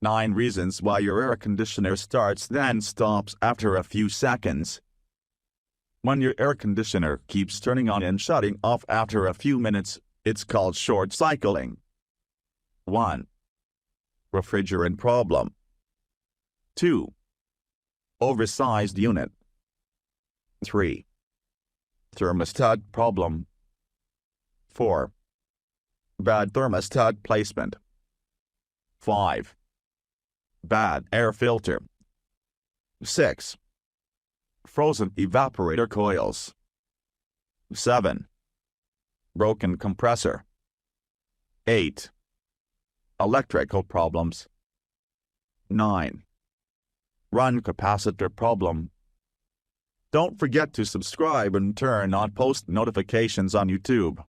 9 reasons why your air conditioner starts then stops after a few seconds. When your air conditioner keeps turning on and shutting off after a few minutes, it's called short cycling. 1. Refrigerant problem. 2. Oversized unit. 3. Thermostat problem. 4. Bad thermostat placement. 5. Bad air filter. 6. Frozen evaporator coils. 7. Broken compressor. 8. Electrical problems. 9. Run capacitor problem. Don't forget to subscribe and turn on post notifications on YouTube.